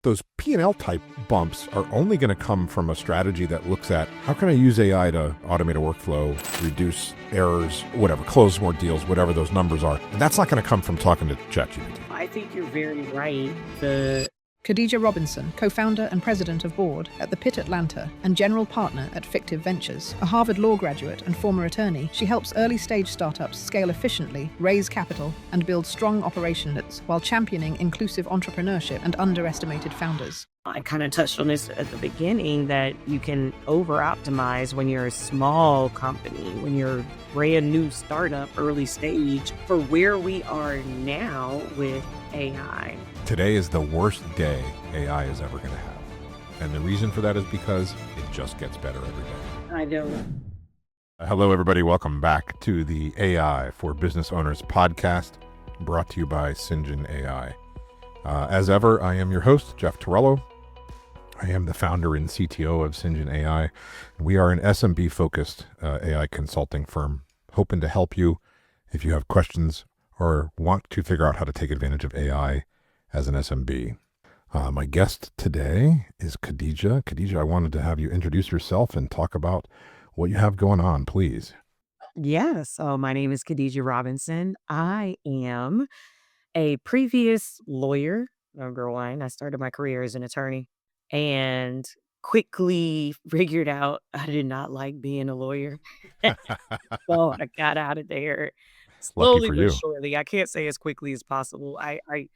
Those P&L type bumps are only going to come from a strategy that looks at how can I use AI to automate a workflow, reduce errors, whatever, close more deals, whatever those numbers are. And that's not going to come from talking to ChatGPT. I think you're very right. Khadijah Robinson, co-founder and president of board at the Pitt Atlanta and general partner at Fictive Ventures, a Harvard law graduate and former attorney, she helps early-stage startups scale efficiently, raise capital, and build strong operations while championing inclusive entrepreneurship and underestimated founders. I kind of touched on this at the beginning that you can over-optimize when you're a small company, when you're a brand new startup, early stage, for where we are now with AI. Today is the worst day AI is ever going to have. And the reason for that is because it just gets better every day. I know. Hello, everybody. Welcome back to the AI for Business Owners podcast, brought to you by Sintra AI. As ever, I am your host, Jeff Torello. I am the founder and CTO of Sintra AI. We are an SMB-focused AI consulting firm, hoping to help you if you have questions or want to figure out how to take advantage of AI as an SMB. My guest today is Khadijah. Khadijah, I wanted to have you introduce yourself and talk about what you have going on, please. Yeah, so my name is Khadijah Robinson. I am a previous lawyer, number one. I started my career as an attorney and quickly figured out I did not like being a lawyer. So I got out of there Lucky slowly for but you. surely. I can't say as quickly as possible. I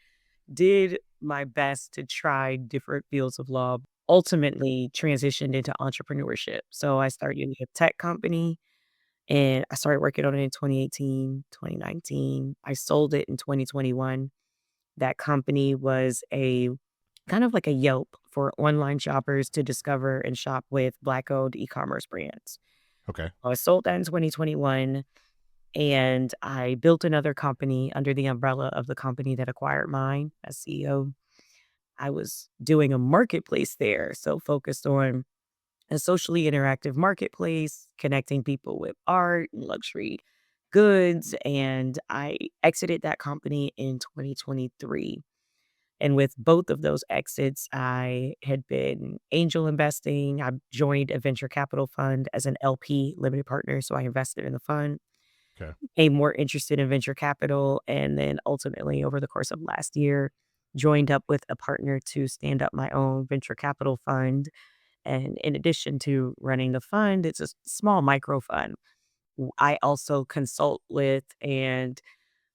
did my best to try different fields of law, ultimately transitioned into entrepreneurship. So I started a tech company and I started working on it in 2018, 2019. I sold it in 2021. That company was a kind of like a Yelp for online shoppers to discover and shop with Black-owned e-commerce brands. Okay. I sold that in 2021. And I built another company under the umbrella of the company that acquired mine as CEO. I was doing a marketplace there, so focused on a socially interactive marketplace, connecting people with art and luxury goods. And I exited that company in 2023. And with both of those exits, I had been angel investing. I joined a venture capital fund as an LP, limited partner. So I invested in the fund. Okay. Became more interested in venture capital, and then ultimately over the course of last year, joined up with a partner to stand up my own venture capital fund. And in addition to running the fund, it's a small micro fund. I also consult with and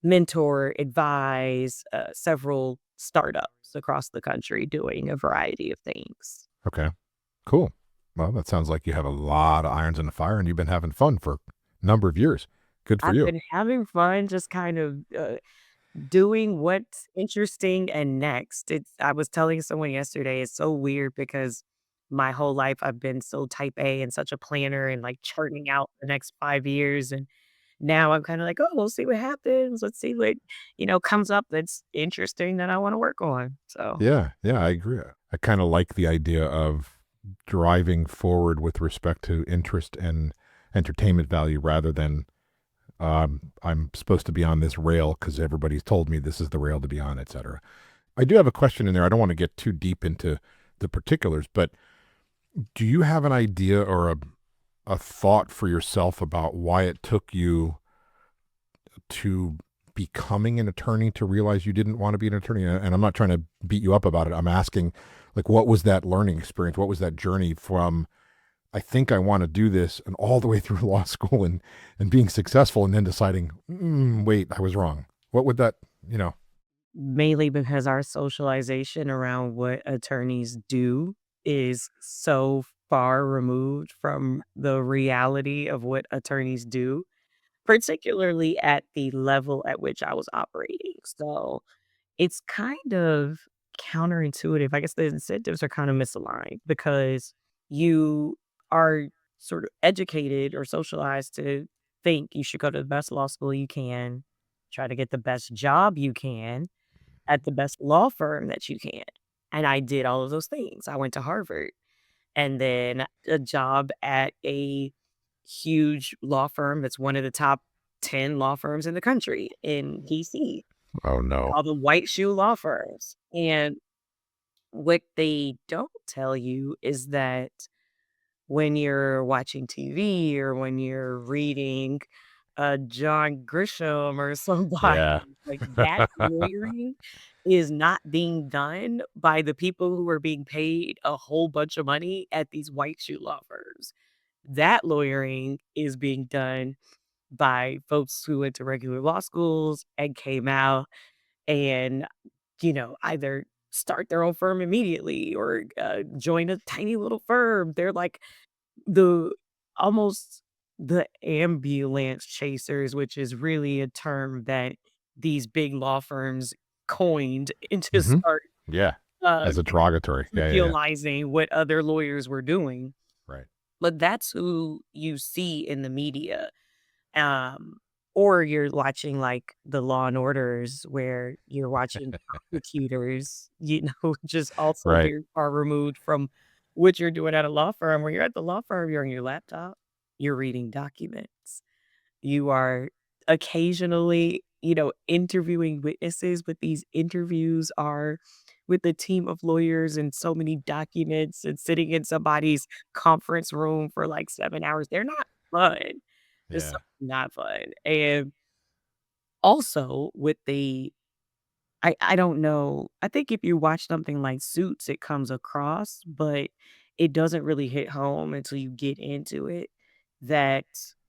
mentor, advise several startups across the country doing a variety of things. Okay. Cool. Well, that sounds like you have a lot of irons in the fire and you've been having fun for a number of years. Good for I've you. been having fun just kind of doing what's interesting and next. I was telling someone yesterday, it's so weird because my whole life I've been so type A and such a planner and like charting out the next 5 years. And now I'm kind of like, oh, we'll see what happens. Let's see what, comes up that's interesting that I want to work on. So Yeah, I agree. I kind of like the idea of driving forward with respect to interest and entertainment value rather than I'm supposed to be on this rail because everybody's told me this is the rail to be on, etc. I do have a question in there. I don't want to get too deep into the particulars, but do you have an idea or a thought for yourself about why it took you to becoming an attorney to realize you didn't want to be an attorney? And I'm not trying to beat you up about it. I'm asking, like, what was that learning experience? What was that journey from I think I want to do this and all the way through law school and being successful and then deciding, wait, I was wrong. What would that, mainly because our socialization around what attorneys do is so far removed from the reality of what attorneys do, particularly at the level at which I was operating. So it's kind of counterintuitive. I guess the incentives are kind of misaligned because you are sort of educated or socialized to think you should go to the best law school you can, try to get the best job you can at the best law firm that you can. And I did all of those things. I went to Harvard and then a job at a huge law firm that's one of the top 10 law firms in the country in DC. oh no. All the white shoe law firms. And What they don't tell you is that when you're watching TV or when you're reading John Grisham or Yeah. somebody, like that lawyering is not being done by the people who are being paid a whole bunch of money at these white shoe law firms. That lawyering is being done by folks who went to regular law schools and came out and, either start their own firm immediately or join a tiny little firm. They're like the almost the ambulance chasers, which is really a term that these big law firms coined and to Hmm. start Yeah. uh, As a derogatory. Yeah, yeah, yeah. trivializing what other lawyers were doing. Right. But that's who you see in the media. Um, or you're watching like the Law and Orders where you're watching prosecutors, just also Right. very far removed from what you're doing at a law firm. Where you're at the law firm, you're on your laptop, you're reading documents. You are occasionally, interviewing witnesses, but these interviews are with a team of lawyers and so many documents and sitting in somebody's conference room for like 7 hours. They're not fun. It's so Yeah. not fun. And also with I don't know. I think if you watch something like Suits, it comes across, but it doesn't really hit home until you get into it that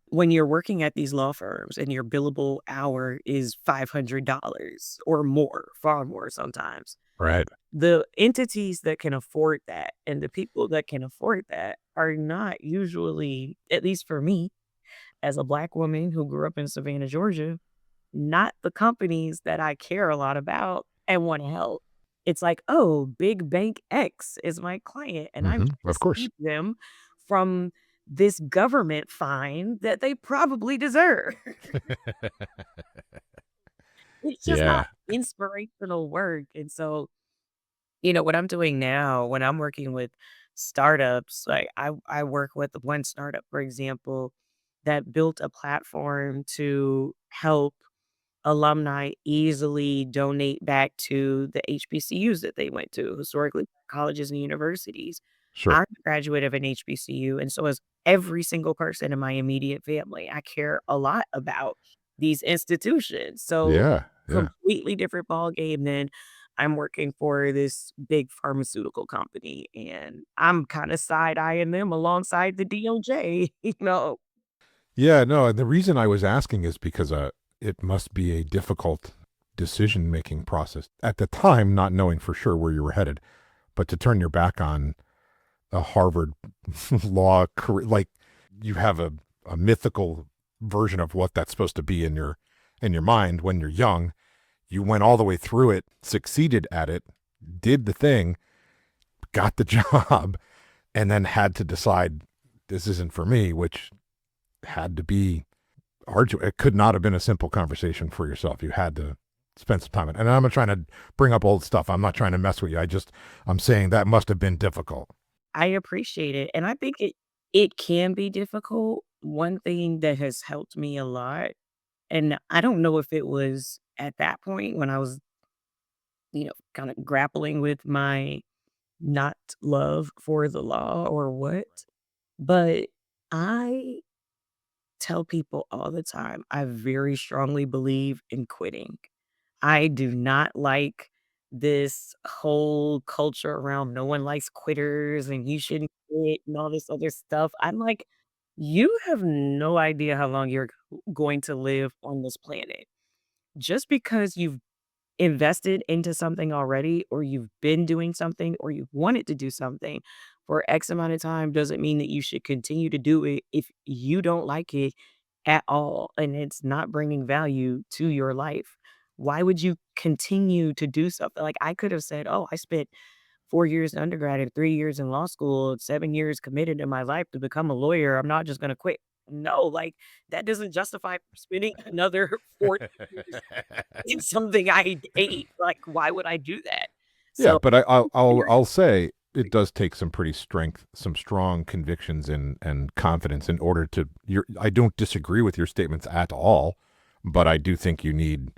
when you're working at these law firms and your billable hour is $500 or more, far more sometimes, Right. the entities that can afford that and the people that can afford that are not usually, at least for me, as a Black woman who grew up in Savannah, Georgia, not the companies that I care a lot about and wanna help. It's like, "Oh, big bank X is my client, and I'm Hmm. trying to Of course. save them from this government fine that they probably deserve." It's just not Yeah. inspirational work, and so, what I'm doing now when I'm working with startups, like, I work with one startup, for example, that built a platform to help alumni easily donate back to the HBCUs that they went to, historically colleges and universities. Sure. I'm a graduate of an HBCU, and so is every single person in my immediate family. I care a lot about these institutions. So Yeah. Yeah. completely different ball game than I'm working for this big pharmaceutical company, and I'm kind of side eyeing them alongside the DOJ, Yeah. No, and the reason I was asking is because it must be a difficult decision making process at the time, not knowing for sure where you were headed, but to turn your back on a Harvard law career, like you have a mythical version of what that's supposed to be in your mind when you're young. You went all the way through it, succeeded at it, did the thing, got the job, and then had to decide this isn't for me, which had to be arduous. It could not have been a simple conversation for yourself. You had to spend some time. And I'm not trying to bring up old stuff. I'm not trying to mess with you. I'm saying that must have been difficult. I appreciate it, and I think it can be difficult. One thing that has helped me a lot, and I don't know if it was at that point when I was, kinda grappling with my not love for the law or what, but I tell people all the time, I very strongly believe in quitting. I do not like this whole culture around no one likes quitters and you shouldn't quit and all this other stuff. I'm like, you have no idea how long you're going to live on this planet. Just because you've invested into something already, or you've been doing something, or you've wanted to do something for X amount of time doesn't mean that you should continue to do it if you don't like it at all and it's not bringing value to your life. Why would you continue to do something? Like I could have said, "Oh, I spent 4 years in undergrad and 3 years in law school, 7 years committed in my life to become a lawyer. I'm not just going to quit." No, like that doesn't justify spending another 4 years in something I hate. Like, why would I do that? Yeah, So but I'll say it does take some pretty strength, some strong convictions and confidence in order to. I don't disagree with your statements at all, but I do think you need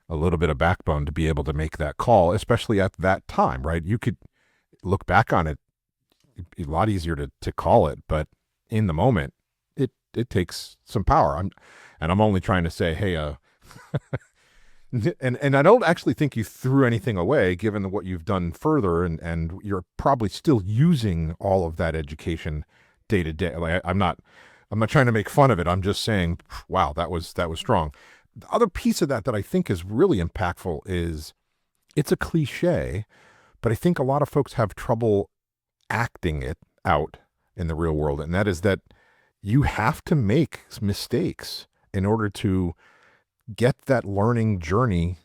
a little bit of backbone to be able to make that call, especially at that time, right? look back on it, a lot easier to call it, but in the moment, it takes some power. I'm only trying to say, hey, and I don't actually think you threw anything away, given what you've done further, and you're probably still using all of that education day to day. Like I'm not trying to make fun of it. I'm just saying, wow, that was strong. The other piece of that I think is really impactful is it's a cliche, but I think a lot of folks have trouble acting it out in the real world, and that is that you have to make mistakes in order to get that learning journey,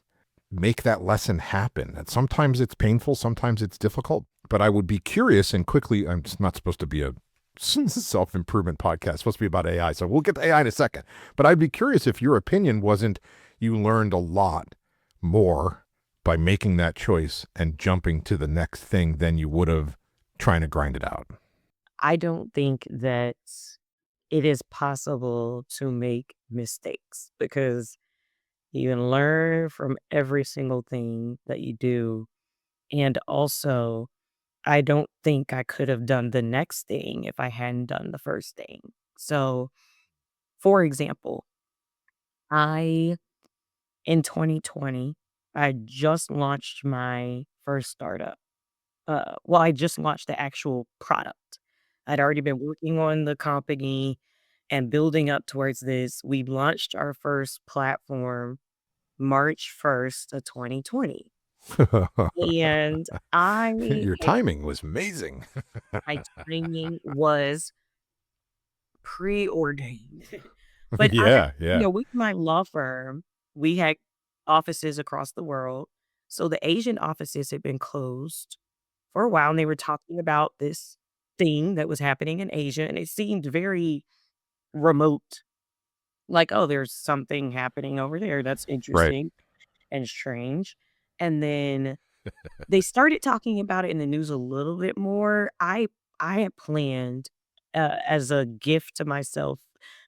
make that lesson happen. And sometimes it's painful, sometimes it's difficult, but I would be curious and quickly, I'm not supposed to be a self-improvement podcast, it's supposed to be about AI, so we'll get to AI in a second, but I'd be curious if your opinion wasn't you learned a lot more by making that choice and jumping to the next thing than you would have trying to grind it out. I don't think that it is possible to make mistakes because you can learn from every single thing that you do. And also, I don't think I could have done the next thing if I hadn't done the first thing. So, for example, I in 2020, I just launched my first startup. Well, I just launched the actual product. I'd already been working on the company and building up towards this. We launched our first platform March 1st of 2020. And I Your had timing was amazing. my timing was preordained. But Yeah, yeah. with my law firm, we had offices across the world. So the Asian offices had been closed for a while, and they were talking about this thing that was happening in Asia, and it seemed very remote. Like, oh, there's something happening over there that's Right. interesting and strange. And then they started talking about it in the news a little bit more. I had planned, as a gift to myself,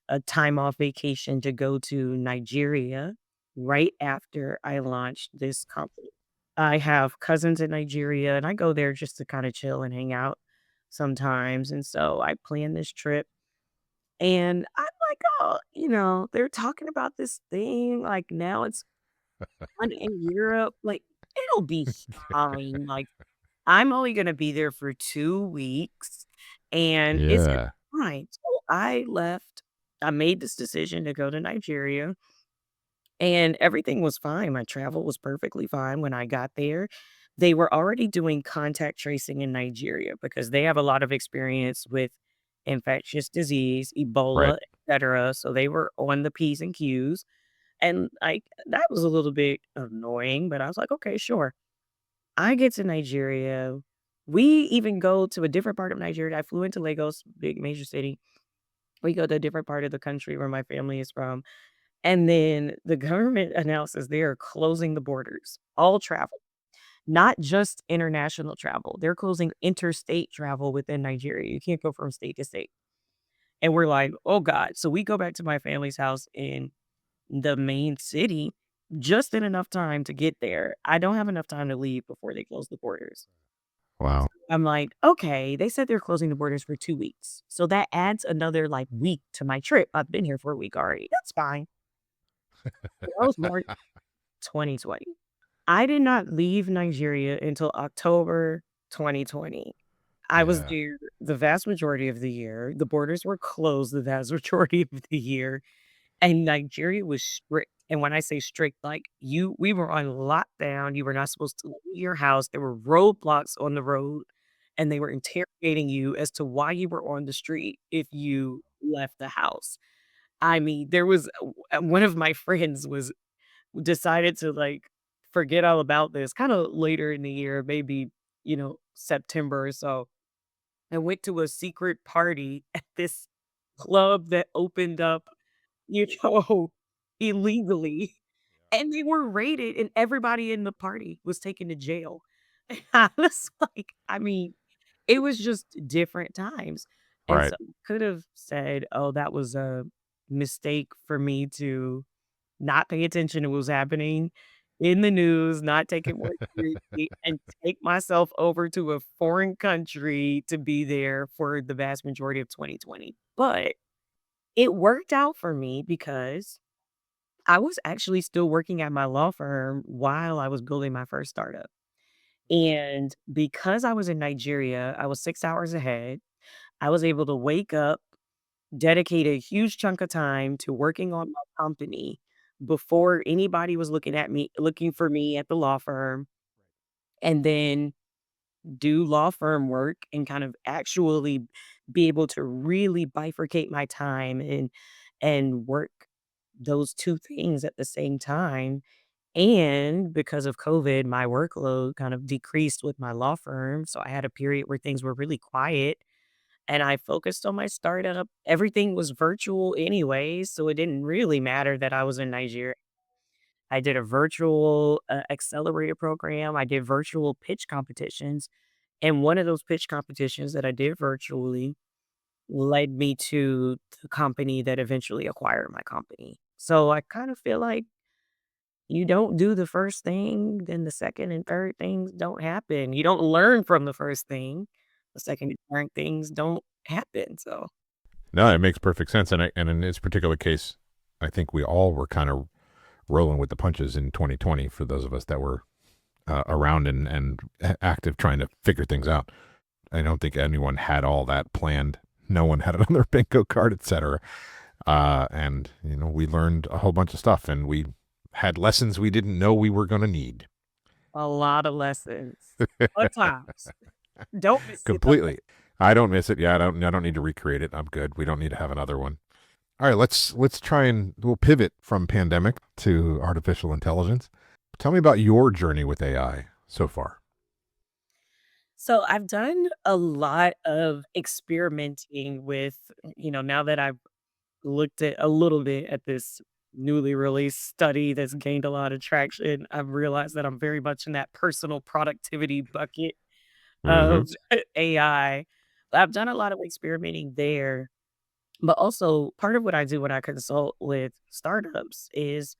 a time off vacation to go to Nigeria right after I launched this company. I have cousins in Nigeria, and I go there just to kinda chill and hang out sometimes, and so I planned this trip, and I'm like, "Oh," they're talking about this thing, like, now it's on in Europe, like, it'll be fine, like, I'm only gonna be there for 2 weeks, and it's gonna Yeah. be fine. So I left. I made this decision to go to Nigeria, and everything was fine. My travel was perfectly fine when I got there. They were already doing contact tracing in Nigeria because they have a lot of experience with infectious disease, Right. Ebola, etcetera, so they were on the P's and Q's, and, like, that was a little bit annoying, but I was like, "Okay, sure." I get to Nigeria. We even go to a different part of Nigeria. I flew into Lagos, big major city. We go to a different part of the country where my family is from. And then the government announces they are closing the borders, all travel, not just international travel. They're closing interstate travel within Nigeria. You can't go from state to state. And we're like, oh God. So we go back to my family's house in the main city just in enough time to get there. I don't have enough time to leave before they close the borders. Wow. I'm like, "Okay, they said they're closing the borders for 2 weeks, so that adds another, like, week to my trip. I've been here for a week already. That's fine." So that was March 2020. I did not leave Nigeria until October 2020. I was Yeah. there the vast majority of the year. The borders were closed the vast majority of the year. And Nigeria was strict, and when I say strict, like, we were on lockdown, you were not supposed to leave your house, there were roadblocks on the road, and they were interrogating you as to why you were on the street if you left the house. I mean, there was one of my friends was decided to, like, forget all about this kinda later in the year, maybe, September or so, and went to a secret party at this club that opened up know, illegally, and they were raided, and everybody in the party was taken to jail. I was like, I mean, it was just different times, and Right. so could have said, "Oh, that was a mistake for me to not pay attention to what was happening." in the news, not take it more seriously, and take myself over to a foreign country to be there for the vast majority of 2020. But it worked out for me because I was actually still working at my law firm while I was building my first startup. And because I was in Nigeria, I was 6 hours ahead. I was able to wake up, dedicate a huge chunk of time to working on my company before anybody was looking for me at the law firm, and then do law firm work and kind of actually be able to really bifurcate my time and work those 2 things at the same time. And because of COVID, my workload kind of decreased with my law firm, so I had a period where things were really quiet, and I focused on my startup. Everything was virtual anyways, so it didn't really matter that I was in Nigeria. I did a virtual, accelerator program. I did virtual pitch competitions, and one of those pitch competitions that I did virtually led me to the company that eventually acquired my company. So I kind of feel like you don't do the first thing, then the second and third things don't happen. You don't learn from the first thing. The second and third things don't happen. So No, it makes perfect sense. And in this particular case, I think we all were kind of rolling with the punches in 2020 for those of us that were around and active trying to figure things out. I don't think anyone had all that planned. No one had it on their bingo card, etc. And we learned a whole bunch of stuff, and we had lessons we didn't know we were going to need. a lot of lessons. Fun times. Don't miss it though. Completely. I don't miss it. Yeah, I don't need to recreate it. I'm good. We don't need to have another one. All right, let's try and we'll pivot from pandemic to artificial intelligence. Tell me about your journey with AI so far. So I've done a lot of experimenting with, now that I've looked at a little bit at this newly released study that's gained a lot of traction, I've realized that I'm very much in that personal productivity bucket Mm-hmm. of AI. I've done a lot of experimenting there, but also part of what I do when I consult with startups is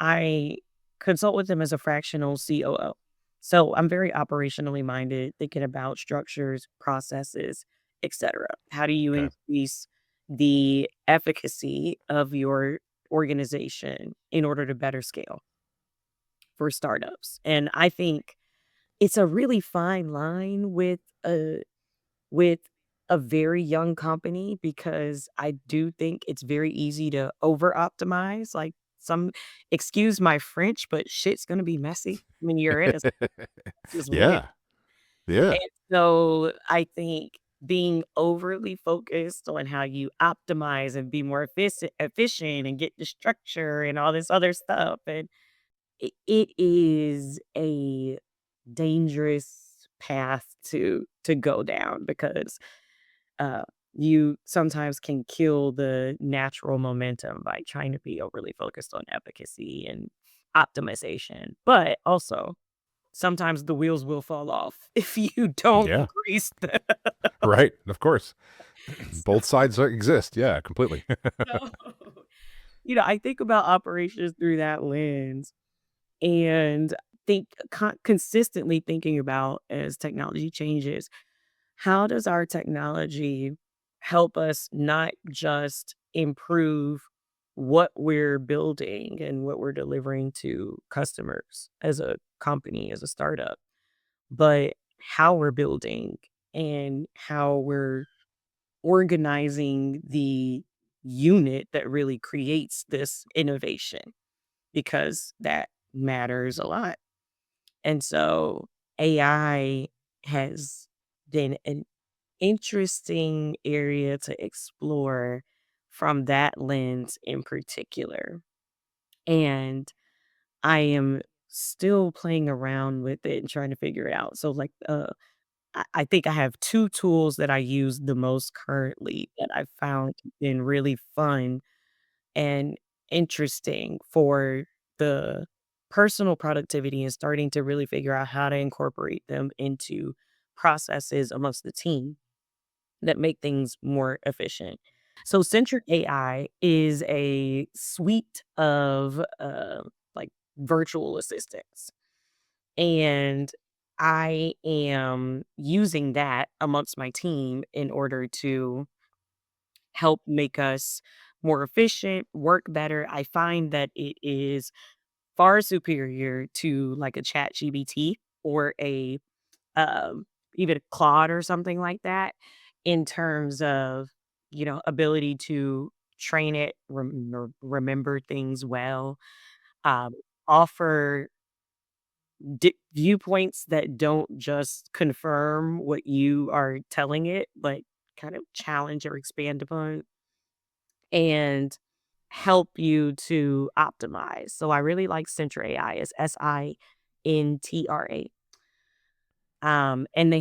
I consult with them as a fractional COO. So I'm very operationally minded, thinking about structures, processes, etc. How do you Okay. increase the efficacy of your organization in order to better scale for startups? And I think it's a really fine line with a very young company because I do think it's very easy to over optimize. Like some, excuse my French, but shit's gonna be messy when you're at a just when. Yeah. Yeah. And so I think being overly focused on how you optimize and be more efficient and get the structure and all this other stuff. And it is a dangerous path to go down because uh, you sometimes can kill the natural momentum by trying to be overly focused on efficacy and optimization. But also, sometimes the wheels will fall off if you don't Yeah. grease them. Right. Of course. So, Both sides exist. Yeah, completely. so, I think about operations through that lens and think consistently thinking about as technology changes, how does our technology help us not just improve what we're building and what we're delivering to customers as a company, as a startup, but how we're building and how we're organizing the unit that really creates this innovation, because that matters a lot. And so AI has been an interesting area to explore from that lens in particular. And I am still playing around with it and trying to figure it out. So, like, I think I have two tools that I use the most currently that I found been really fun and interesting for the personal productivity and starting to really figure out how to incorporate them into processes amongst the team that make things more efficient. So Sintra AI is a suite of like virtual assistants. And I am using that amongst my team in order to help make us more efficient, work better. I find that it is far superior to like a chat GBT or a um, even a Claude or something like that in terms of, ability to train it, remember things well, um, offer viewpoints that don't just confirm what you are telling it, but kind of challenge or expand upon and help you to optimize. So I really like Sintra AI. It's Sintra. And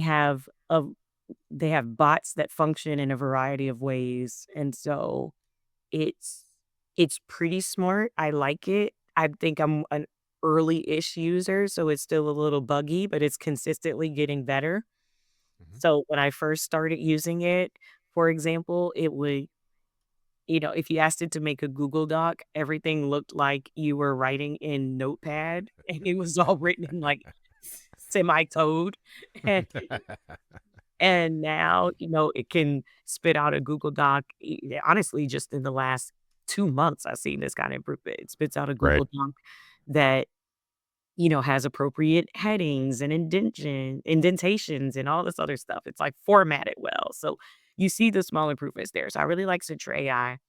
they have bots that function in a variety of ways. And so it's it's pretty smart. I like it. I think I'm an early-ish user, so it's still a little buggy, but it's consistently getting better. Mhm. So when I first started using it, for example, it would, if you asked it to make a Google Doc, everything looked like you were writing in Notepad and it was all written in like semi-code. And And now, it can spit out a Google Doc. Honestly, just in the last 2 months, I've seen this kind of improvement. It spits out a Right. Google Doc that, has appropriate headings and indentations and all this other stuff. It's like formatted well. So you see the small improvements there. So I really like Citra AI.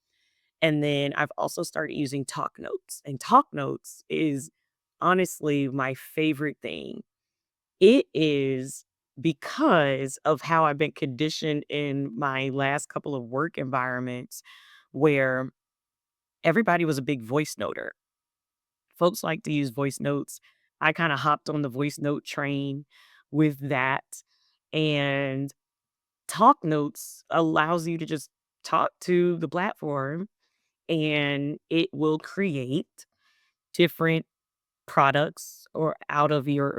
And then I've also started using Talknotes. And Talknotes is honestly my favorite thing. It is because of how I've been conditioned in my last couple of work environments where everybody was a big voice noter. Folks like to use voice notes. I kind of hopped on the voice note train with that. And Talk Notes allows you to just talk to the platform and it will create different products or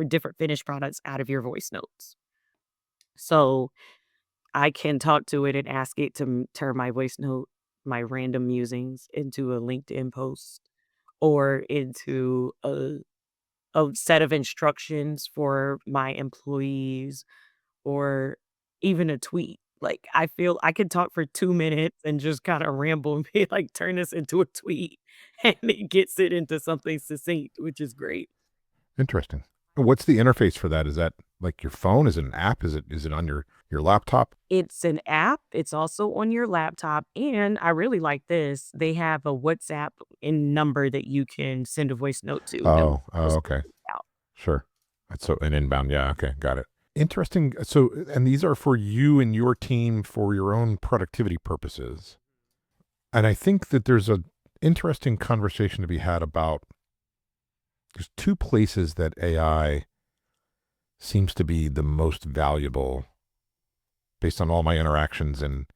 different finished products out of your voice notes. So I can talk to it and ask it to turn my voice note, my random musings into a LinkedIn post or into a set of instructions for my employees or even a tweet. Like I feel I could talk for 2 minutes and just kind of ramble and be like, turn this into a tweet. And it gets it into something succinct, which is great. Interesting. What's the interface for that? Is that like your phone? Is it an app? Is it on your laptop? It's an app. It's also on your laptop. And I really like this. They have a WhatsApp in number that you can send a voice note to that will Oh, also okay. reach out. Sure. That's so an inbound. Yeah, okay, got it. Interesting. So, and these are for you and your team for your own productivity purposes. And I think that there's a interesting conversation to be had about there's two places that AI seems to be the most valuable based on all my interactions and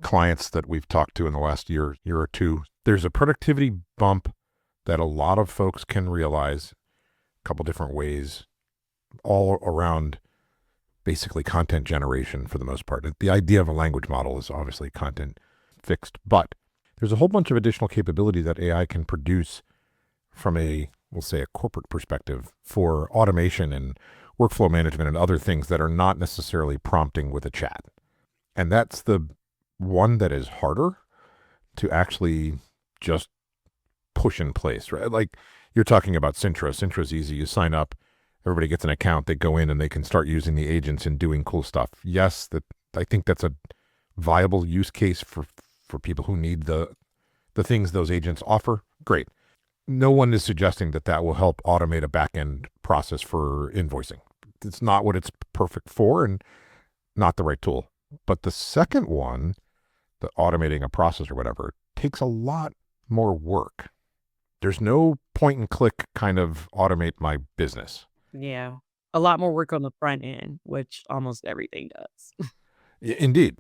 clients that we've talked to in the last year or two. There's a productivity bump that a lot of folks can realize a couple different ways, all around basically content generation for the most part. The idea of a language model is obviously content fixed, but there's a whole bunch of additional capability that AI can produce from we'll say, a corporate perspective for automation and workflow management and other things that are not necessarily prompting with a chat. And that's the one that is harder to actually just push in place, right? Like you're talking about Sintra. Sintra's easy. You sign up, everybody gets an account, they go in and they can start using the agents and doing cool stuff. Yes, I think that's a viable use case for people who need the things those agents offer. Great. No one is suggesting that will help automate a back end process for invoicing. It's not what it's perfect for and not the right tool. But the second one, the automating a process or whatever, takes a lot more work. There's no point and click kind of automate my business. Yeah. A lot more work on the front end, which almost everything does. Indeed.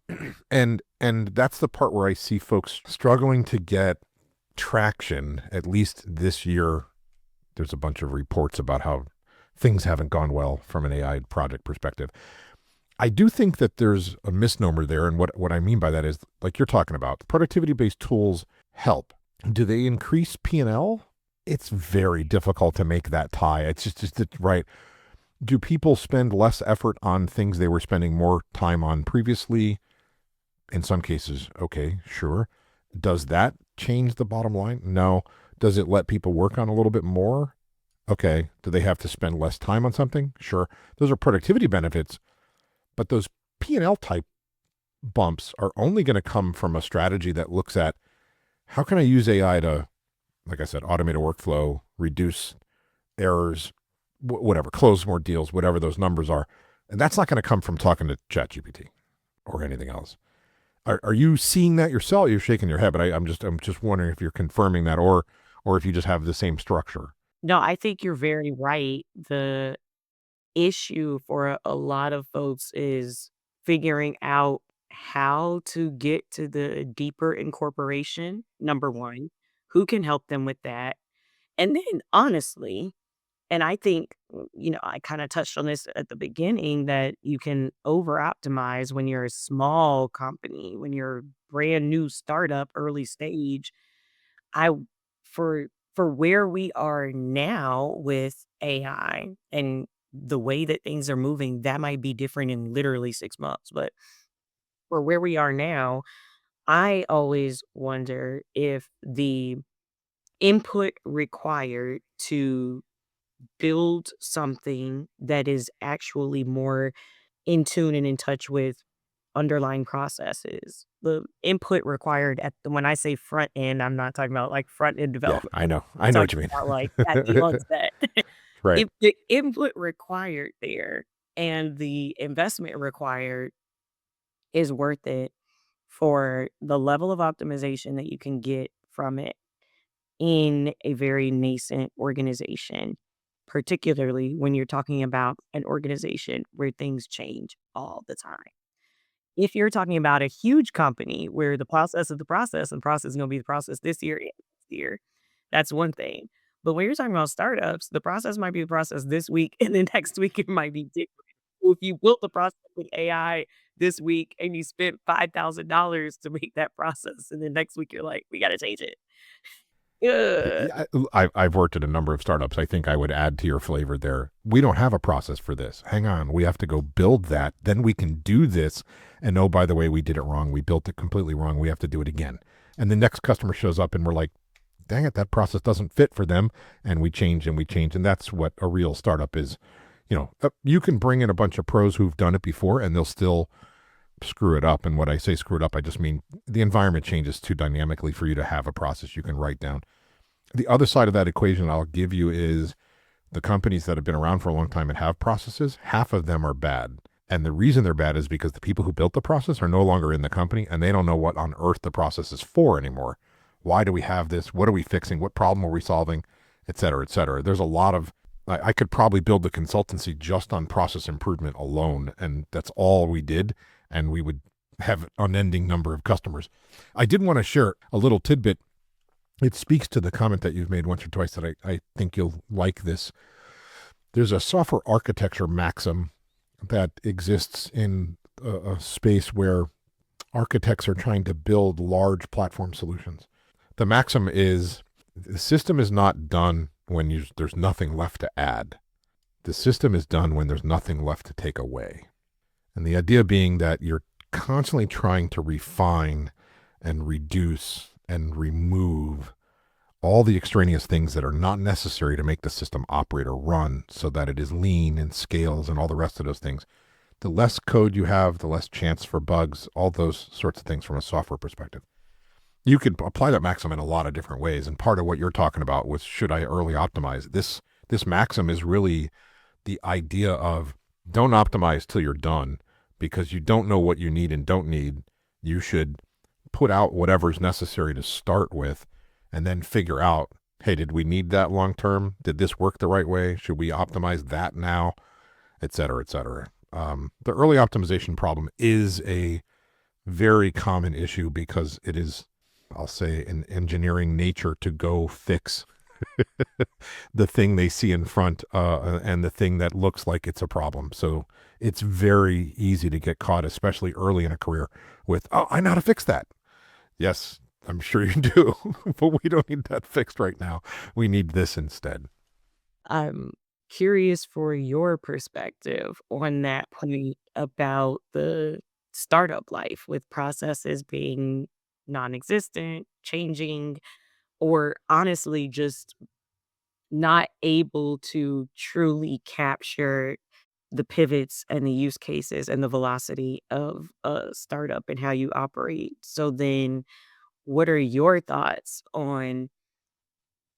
And that's the part where I see folks struggling to get traction, at least this year. There's a bunch of reports about how things haven't gone well from an AI project perspective. I do think that there's a misnomer there. And what I mean by that is, like you're talking about, productivity-based tools help. Do they increase P&L? it's very difficult to make that tie. It's just right. Do people spend less effort on things they were spending more time on previously? In some cases, okay, sure. Does that change the bottom line? No. Does it let people work on a little bit more? Okay. Do they have to spend less time on something? Sure. Those are productivity benefits, but those P&L type bumps are only going to come from a strategy that looks at how can I use AI to, like I said, automate a workflow, reduce errors, whatever, close more deals, whatever those numbers are. And that's not going to come from talking to ChatGPT or anything else. Are you seeing that yourself? You're shaking your head, but I'm just wondering if you're confirming that, or if you just have the same structure. No, I think you're very right. The issue for a lot of folks is figuring out how to get to the deeper incorporation, number one, who can help them with that. And then honestly, and I think, I kind of touched on this at the beginning that you can over optimize when you're a small company, when you're a brand new startup, early stage. I for where we are now with AI and the way that things are moving, that might be different in literally 6 months. But for where we are now, I always wonder if the input required to build something that is actually more in tune and in touch with underlying processes. The input required at the when I say front end, I'm not talking about like front end Yeah, development. I know. I'm I know what talking you about like at the mean. onset. Right. If the input required there and the investment required is worth it for the level of optimization that you can get from it in a very nascent organization, particularly when you're talking about an organization where things change all the time. If you're talking about a huge company where the process is the process and the process is going to be the process this year and next year, that's one thing. But when you're talking about startups, the process might be the process this week and then next week it might be different. Well, if you built the process with AI this week and you spent $5,000 to make that process, and then next week you're like, we got to change it. Ugh. Yeah, I've worked at a number of startups. I think I would add to your flavor there. We don't have a process for this. Hang on. We have to go build that. Then we can do this. And oh, by the way, we did it wrong. We built it completely wrong. We have to do it again. And the next customer shows up and we're like, dang it, that process doesn't fit for them. And we change and we change. And that's what a real startup is. You can bring in a bunch of pros who've done it before and they'll still screw it up. And what I say screw it up, I just mean the environment changes too dynamically for you to have a process you can write down. The other side of that equation I'll give you is the companies that have been around for a long time and have processes, half of them are bad. And the reason they're bad is because the people who built the process are no longer in the company and they don't know what on earth the process is for anymore. Why do we have this? What are we fixing? What problem are we solving? Et cetera, et cetera. There's a lot of, I could probably build the consultancy just on process improvement alone. And that's all we did. And we would have an unending number of customers. I did want to share a little tidbit. It speaks to the comment that you've made once or twice that I think you'll like this. There's a software architecture maxim that exists in a space where architects are trying to build large platform solutions. The maxim is the system is not done when there's nothing left to add. The system is done when there's nothing left to take away. And the idea being that you're constantly trying to refine and reduce and remove all the extraneous things that are not necessary to make the system operate or run so that it is lean and scales and all the rest of those things. The less code you have, the less chance for bugs, all those sorts of things from a software perspective. You could apply that maxim in a lot of different ways. And part of what you're talking about was, should I early optimize? This maxim is really the idea of don't optimize till you're done because you don't know what you need and don't need. You should put out whatever's necessary to start with and then figure out, hey, did we need that long term? Did this work the right way? Should we optimize that now? Et cetera, et cetera. The early optimization problem is a very common issue because it is, I'll say, an engineering nature to go fix the thing they see in front and the thing that looks like it's a problem. So it's very easy to get caught, especially early in a career, with, oh, I know how to fix that. Yes, I'm sure you do, but we don't need that fixed right now. We need this instead. I'm curious for your perspective on that point about the startup life with processes being non existent, changing, or honestly just not able to truly capture the pivots and the use cases and the velocity of a startup and how you operate. So then what are your thoughts on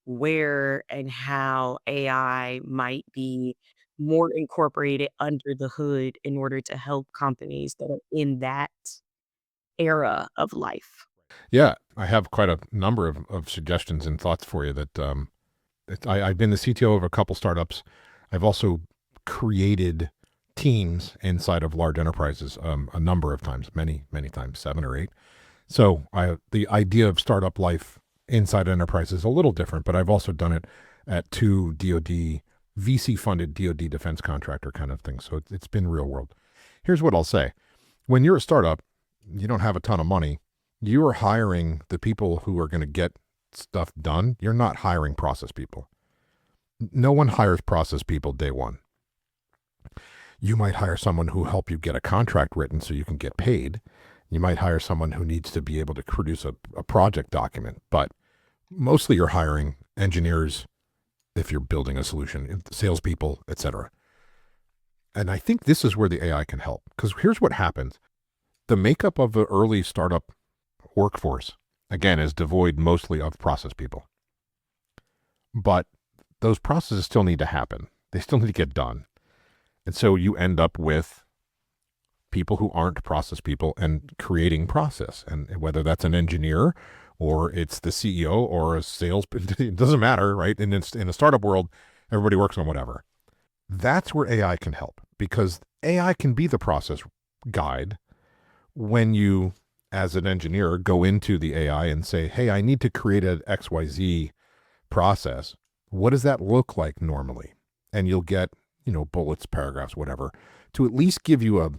where and how AI might be more incorporated under the hood in order to help companies that are in that era of life? Yeah, I have quite a number of suggestions and thoughts for you that I've been the CTO of a couple startups. I've also created teams inside of large enterprises a number of times, many times, 7 or 8. So the idea of startup life inside enterprise is a little different, but I've also done it at 2 DoD VC funded DoD defense contractor kind of thing. So it's been real world. Here's what I'll say: when you're a startup, you don't have a ton of money. You are hiring the people who are going to get stuff done. You're not hiring process people. No one hires process people day one. You might hire someone who help you get a contract written so you can get paid. You might hire someone who needs to be able to produce a project document, but mostly you're hiring engineers if you're building a solution, salespeople, etc. And I think this is where the AI can help, because here's what happens. The makeup of the early startup workforce, again, is devoid mostly of process people. But those processes still need to happen. They still need to get done. And so you end up with people who aren't process people and creating process. And whether that's an engineer or it's the CEO or a sales, it doesn't matter, right? In a startup world, everybody works on whatever. That's where AI can help, because AI can be the process guide when you, as an engineer, go into the AI and say, hey, I need to create an XYZ process. What does that look like normally? And you'll get, bullets, paragraphs, whatever, to at least give you a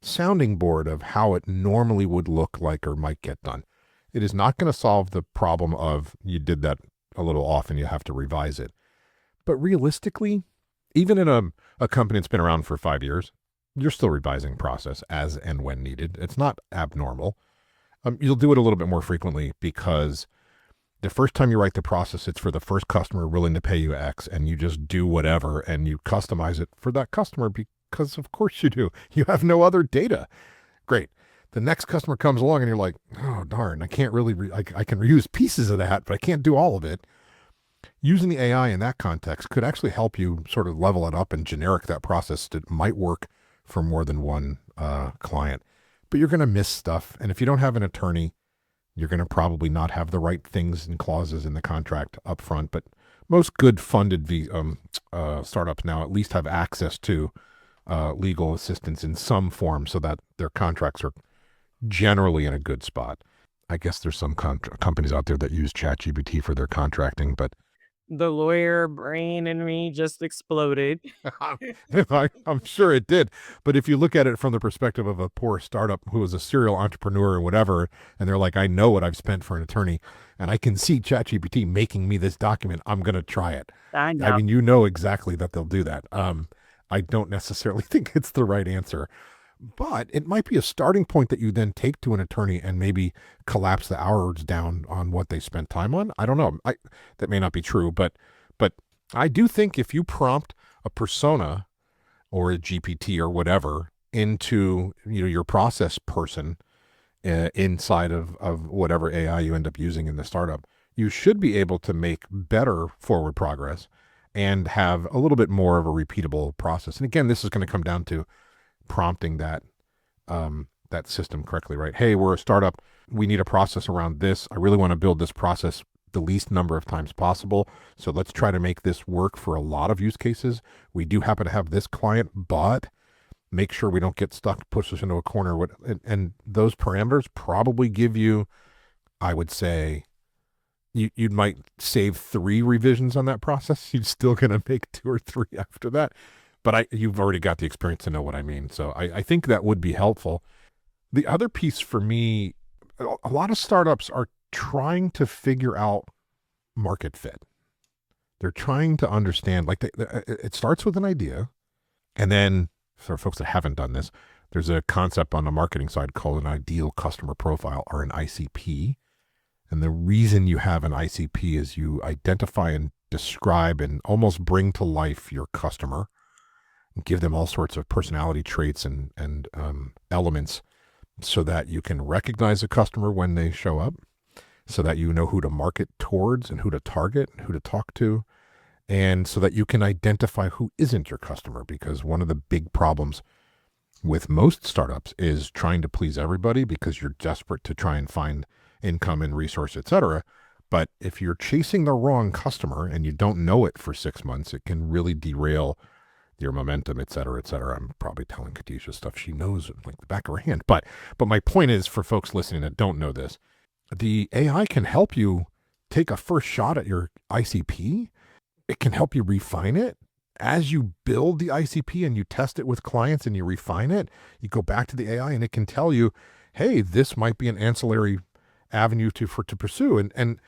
sounding board of how it normally would look like or might get done. It is not going to solve the problem of you did that a little off and you have to revise it. But realistically, even in a company that's been around for 5 years, you're still revising process as and when needed. It's not abnormal. You'll do it a little bit more frequently because the first time you write the process, it's for the first customer willing to pay you X, and you just do whatever and you customize it for that customer because of course you do. You have no other data. Great. The next customer comes along and you're like, oh, darn, I can't really, I can reuse pieces of that, but I can't do all of it. Using the AI in that context could actually help you sort of level it up and generic that process that might work for more than one client. But you're going to miss stuff. And if you don't have an attorney, you're going to probably not have the right things and clauses in the contract up front. But most good funded startups now at least have access to legal assistance in some form so that their contracts are generally in a good spot. I guess there's some companies out there that use ChatGPT for their contracting, but The lawyer brain in me just exploded. I'm sure it did. But if you look at it from the perspective of a poor startup who is a serial entrepreneur or whatever, and they're like, I know what I've spent for an attorney, and I can see ChatGPT making me this document, I'm going to try it. I I know. mean, you know exactly that they'll do that. I don't necessarily think it's the right answer, but it might be a starting point that you then take to an attorney and maybe collapse the hours down on what they spent time on. I don't know. That may not be true, but I do think if you prompt a persona or a GPT or whatever into your process person inside of whatever AI you end up using in the startup, you should be able to make better forward progress and have a little bit more of a repeatable process. And again, this is going to come down to prompting that system correctly, right? Hey, we're a startup. We need a process around this. I really want to build this process the least number of times possible. So let's try to make this work for a lot of use cases. We do happen to have this client, but make sure we don't get stuck, push us into a corner. And those parameters probably give you, I would say, you might save 3 revisions on that process. You're still going to make 2 or 3 after that. But you've already got the experience to know what I mean. So I think that would be helpful. The other piece for me, a lot of startups are trying to figure out market fit. They're trying to understand, like it starts with an idea. And then for folks that haven't done this, there's a concept on the marketing side called an ideal customer profile, or an ICP. And the reason you have an ICP is you identify and describe and almost bring to life your customer, and give them all sorts of personality traits and elements, so that you can recognize a customer when they show up, so that you know who to market towards and who to target and who to talk to, and so that you can identify who isn't your customer. Because one of the big problems with most startups is trying to please everybody, because you're desperate to try and find income and resource, etc. But if you're chasing the wrong customer and you don't know it for 6 months, it can really derail your momentum, et cetera, et cetera. I'm probably telling Khadijah stuff she knows like the back of her hand. But my point is, for folks listening that don't know this, the AI can help you take a first shot at your ICP. It can help you refine it. As you build the ICP and you test it with clients and you refine it, you go back to the AI and it can tell you, hey, this might be an ancillary avenue to pursue. And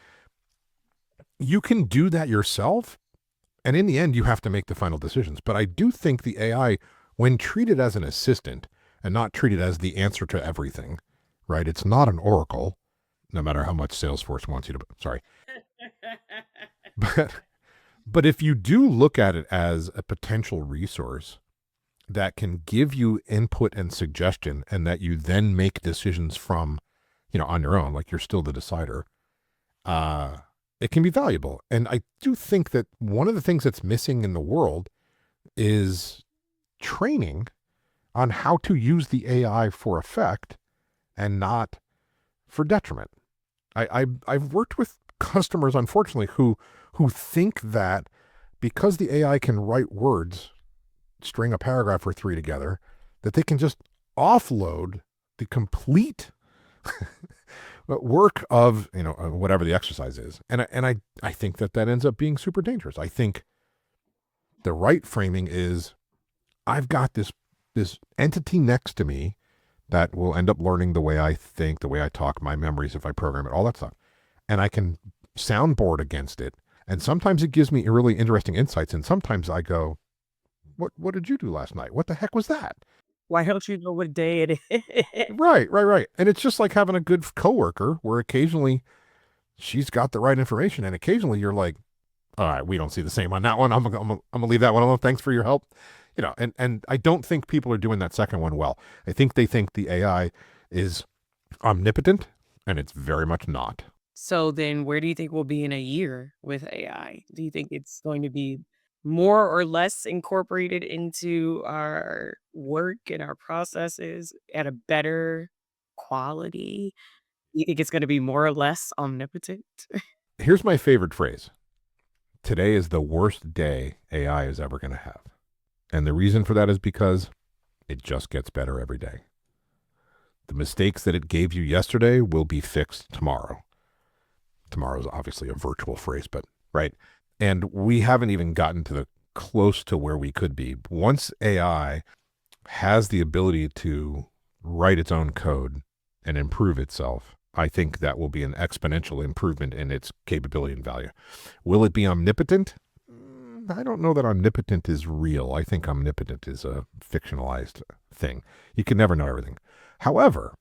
you can do that yourself. And in the end, you have to make the final decisions. But I do think the AI, when treated as an assistant and not treated as the answer to everything, right? It's not an oracle, no matter how much Salesforce wants you to, sorry. But if you do look at it as a potential resource that can give you input and suggestion, and that you then make decisions from, on your own, like you're still the decider, it can be valuable. And I do think that one of the things that's missing in the world is training on how to use the AI for effect and not for detriment. I've worked with customers, unfortunately, who think that because the AI can write words, string a paragraph or 3 together, that they can just offload the complete work of, whatever the exercise is. And I think that ends up being super dangerous. I think the right framing is, I've got this entity next to me that will end up learning the way I think, the way I talk, my memories, if I program it, all that stuff. And I can soundboard against it. And sometimes it gives me really interesting insights. And sometimes I go, what did you do last night? What the heck was that? Why don't you know what day it is? Right. And it's just like having a good coworker, where occasionally she's got the right information, and occasionally you're like, all right, we don't see the same on that one. I'm gonna leave that one alone. Thanks for your help. And I don't think people are doing that second one well. I think they think the AI is omnipotent, and it's very much not. So then where do you think we'll be in a year with AI? Do you think it's going to be more or less incorporated into our work and our processes at a better quality? You think it's going to be more or less omnipotent? Here's my favorite phrase. Today is the worst day AI is ever going to have. And the reason for that is because it just gets better every day. The mistakes that it gave you yesterday will be fixed tomorrow. Tomorrow is obviously a virtual phrase, but right. And we haven't even gotten to the close to where we could be. Once AI has the ability to write its own code and improve itself, I think that will be an exponential improvement in its capability and value. Will it be omnipotent? I don't know that omnipotent is real. I think omnipotent is a fictionalized thing. You can never know everything. However,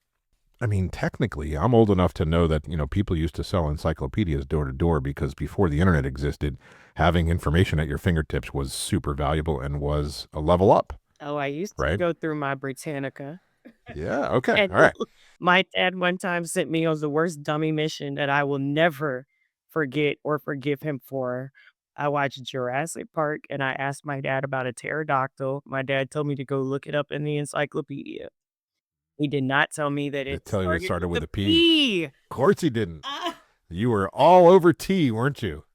I mean, technically, I'm old enough to know that, people used to sell encyclopedias door to door, because before the internet existed, having information at your fingertips was super valuable and was a level up. Oh, I used to Right? go through my Britannica. Yeah. Okay. And All right. my dad one time sent me on the worst dummy mission that I will never forget or forgive him for. I watched Jurassic Park, and I asked my dad about a pterodactyl. My dad told me to go look it up in the encyclopedia. He did not tell me that Did it it tell you it started with a P? P. Of course he didn't. Ah, You were all over T, weren't you?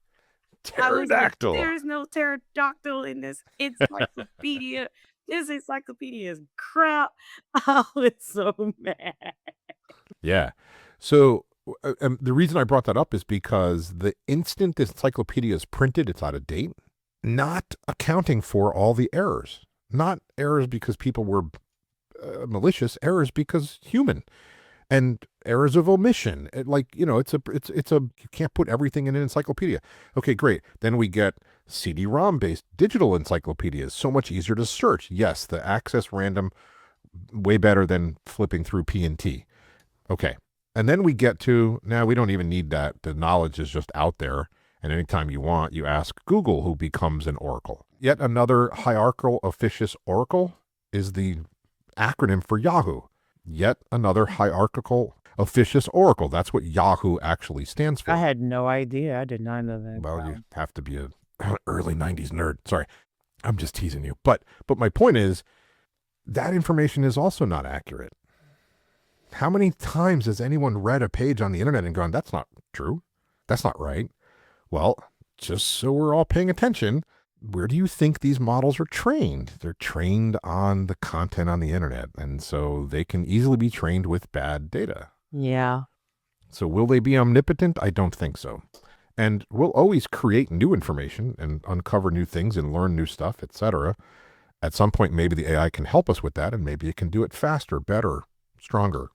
I was like, Pterodactyl. there's no pterodactyl in this encyclopedia. This encyclopedia is crap. I was so mad. Yeah. So the reason I brought that up is because the instant this encyclopedia is printed, it's out of date, not accounting for all the errors. Not errors because people were malicious, errors because human. and errors of omission. You can't put everything in an encyclopedia. Okay, great. Then we get CD-ROM based digital encyclopedias, so much easier to search. Yes, the access random, way better than flipping through P&T. Okay. And then we get to, now we don't even need that. The knowledge is just out there. And anytime you want, you ask Google, who becomes an oracle. Yet another hierarchical officious oracle is the acronym for Yahoo. Yet another hierarchical officious oracle. That's what Yahoo actually stands for. I had no idea. I did not know that. Well, Wow. you have to be a early 90s nerd. Sorry. I'm just teasing you. But my point is that information is also not accurate. How many times has anyone read a page on the internet and gone, that's not true? That's not right. Well, just so we're all paying attention, where do you think these models are trained? They're trained on the content on the internet. And so they can easily be trained with bad data. Yeah. So will they be omnipotent? I don't think so. And we'll always create new information and uncover new things and learn new stuff, etc. At some point, maybe the AI can help us with that, and maybe it can do it faster, better, stronger.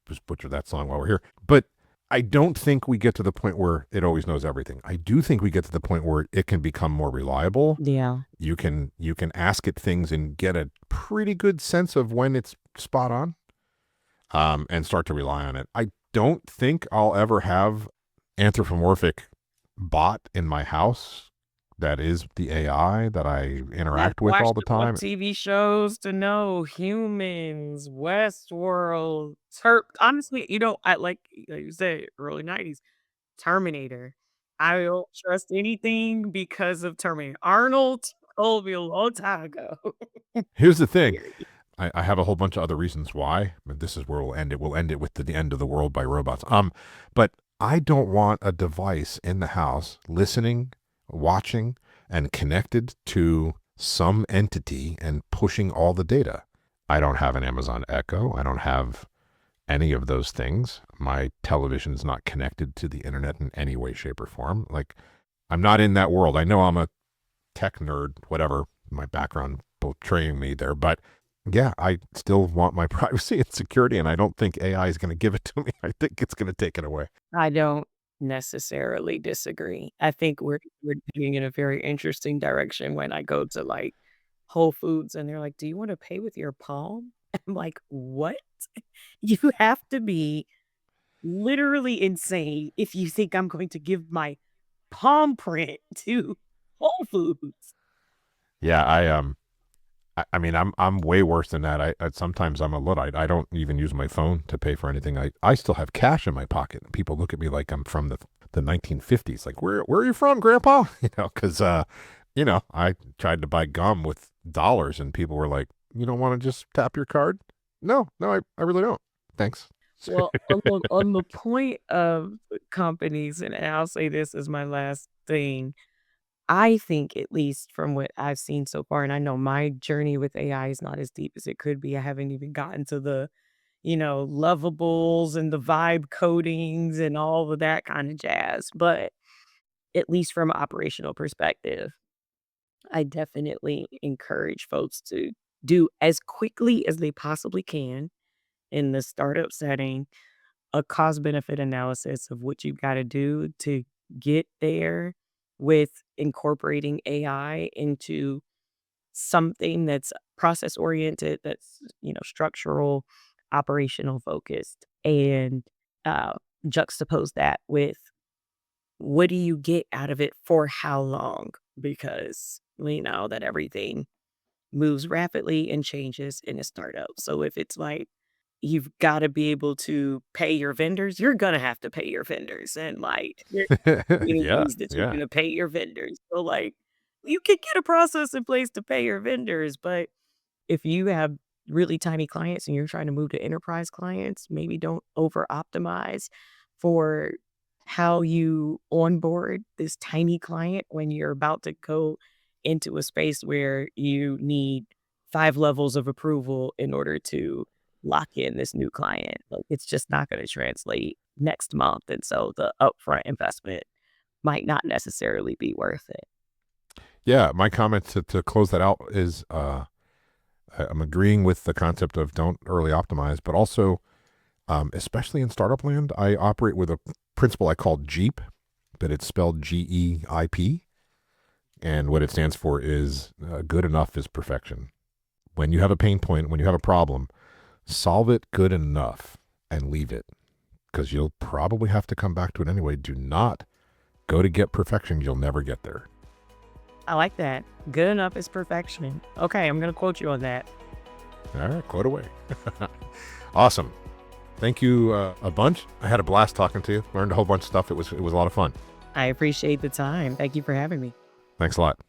Just butcher that song while we're here. But I don't think we get to the point where it always knows everything. I do think we get to the point where it can become more reliable. Yeah. You can ask it things and get a pretty good sense of when it's spot on, and start to rely on it. I don't think I'll ever have anthropomorphic bot in my house that is the AI that I interact with all the time. TV shows to know humans, Westworld, honestly, I like you said, early 90s, Terminator. I don't trust anything because of Terminator. Arnold told me a long time ago. Here's the thing. Period. I have a whole bunch of other reasons why, but this is where we'll end it. We'll end it with the end of the world by robots. But I don't want a device in the house listening, watching, and connected to some entity and pushing all the data. I don't have an Amazon Echo. I don't have any of those things. My television's not connected to the internet in any way, shape, or form. Like, I'm not in that world. I know I'm a tech nerd, whatever, my background portraying me there, but yeah, I still want my privacy and security, and I don't think AI is going to give it to me. I think it's going to take it away. I don't necessarily disagree. I think we're heading in a very interesting direction when I go to like Whole Foods and they're like, "Do you want to pay with your palm?" I'm like, "What?" You have to be literally insane if you think I'm going to give my palm print to Whole Foods. Yeah, I mean, I'm way worse than that. Sometimes I'm a Luddite. I don't even use my phone to pay for anything. I still have cash in my pocket. People look at me like I'm from the 1950s. Like, where are you from, Grandpa? Because I tried to buy gum with dollars, and people were like, "You don't want to just tap your card?" No, I really don't. Thanks. Well, on the point of companies, and I'll say this as my last thing, I think, at least from what I've seen so far, and I know my journey with AI is not as deep as it could be. I haven't even gotten to the, lovables and the vibe codings and all of that kind of jazz. But at least from an operational perspective, I definitely encourage folks to do as quickly as they possibly can in the startup setting a cost benefit analysis of what you've got to do to get there with incorporating AI into something that's process oriented, that's, structural, operational focused, and uh, juxtapose that with what do you get out of it for how long? Because we know that everything moves rapidly and changes in a startup. So if it's like you've got to be able to pay your vendors, you're gonna have to pay your vendors, and like there are many Yeah, ways that you're yeah. gonna pay your vendors. So like you can get a process in place to pay your vendors, but if you have really tiny clients and you're trying to move to enterprise clients, maybe don't over optimize for how you onboard this tiny client when you're about to go into a space where you need 5 levels of approval in order to lock in this new client. Like it's just not going to translate next month. And so the upfront investment might not necessarily be worth it. Yeah, my comment to close that out is I'm agreeing with the concept of don't early optimize, but also especially in startup land. I operate with a principle I call JEEP, but it's spelled GEIP. And what it stands for is good enough is perfection. When you have a pain point, when you have a problem, solve it good enough and leave it, because you'll probably have to come back to it anyway. Do not go to get perfection. You'll never get there. I like that. Good enough is perfection. Okay, I'm going to quote you on that. All right, quote away. Awesome. Thank you a bunch. I had a blast talking to you. Learned a whole bunch of stuff. It was a lot of fun. I appreciate the time. Thank you for having me. Thanks a lot.